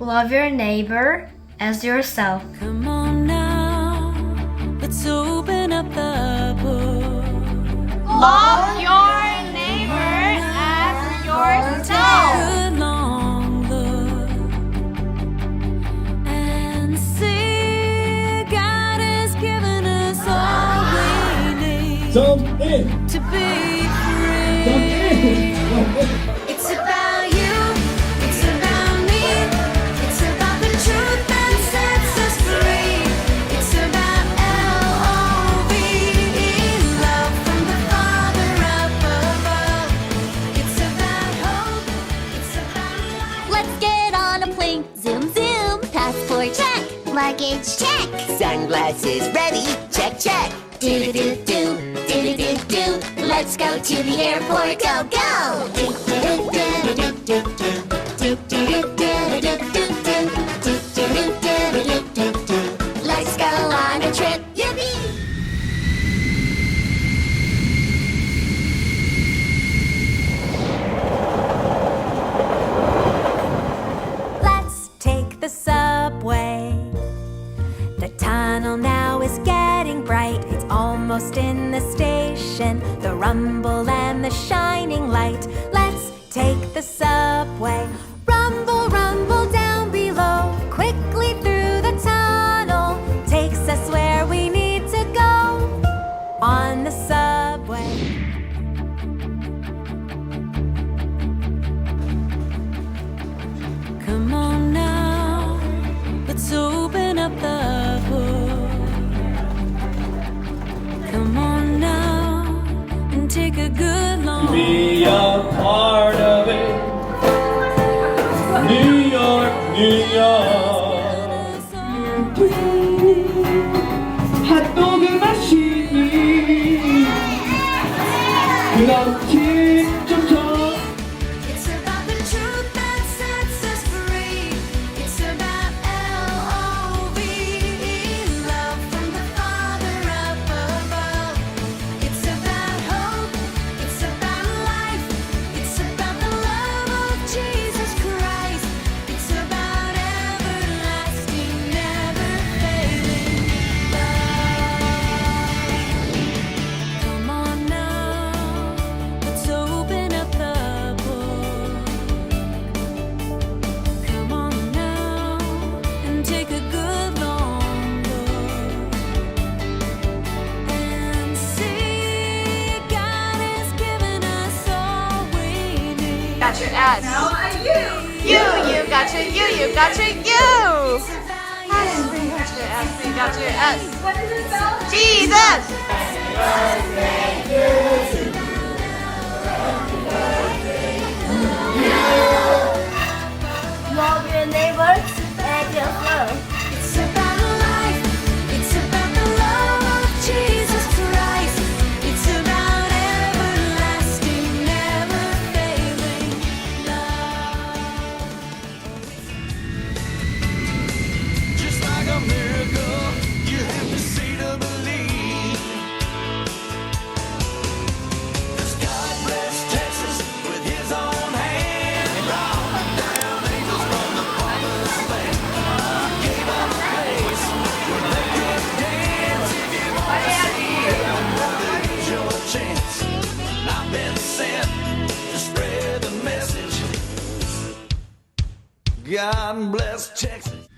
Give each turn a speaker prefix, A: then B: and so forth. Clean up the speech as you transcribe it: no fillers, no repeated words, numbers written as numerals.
A: Love your neighbor as yourself.
B: Come on now, let's open up the book.
C: Love your neighbor as yourself.
B: Good long look and see God has given us all we need
D: Jump in!
B: to be
D: Jump
B: free.
D: in!
B: It's about you, it's about me, it's about the truth that sets us free. It's about L-O-V-E, love from the Father up above. It's about hope, it's about life.
E: Let's get on a plane. Zoom, zoom. Passport check. Luggage check.
F: Sunglasses ready, check, check.
E: Do-do-do-do. Do-do-do-do. Let's go to the airport. Go, go. Do-do-do-do-do-do. Do-do-do-do-do-do. Do-do-do-do-do-do. Let's go on a trip. Yippee!
B: Let's take the subway. The tunnel now is getting bright. It's almost in the station. The rumble and the shining light. Let's take the subway. Rumble, rumble down below. Quickly through the tunnel. Takes us where we need to go. On the subway. Come on now, let's open up the book. Come on now, and take a good long
D: Be a part of it. New York, New York. 핫도그 마시니 그렇지 좋죠.
B: It's about the truth that sets us free. It's about L-O-V-E, love from the Father up above. It's about hope, it's about life. It's about the love of Jesus Christ. It's about everlasting, never failing love. Come on now, let's open up the book. Come on now, and take a good long look and see God has given us all we need.
C: Got your S. You got your you got your you. You got your S. Jesus.
A: Love your neighbor as yourself.
B: It's about life. It's about the love of Jesus Christ. It's about everlasting, never failing love.
G: Just like a miracle, you have to see to believe. 'Cause God blessed Texas with His own hand. Brought down angels from the promised land. Gave them a place where they could dance. If you want to see it, here's your chance. I've been sent to spread the message. God bless Texas.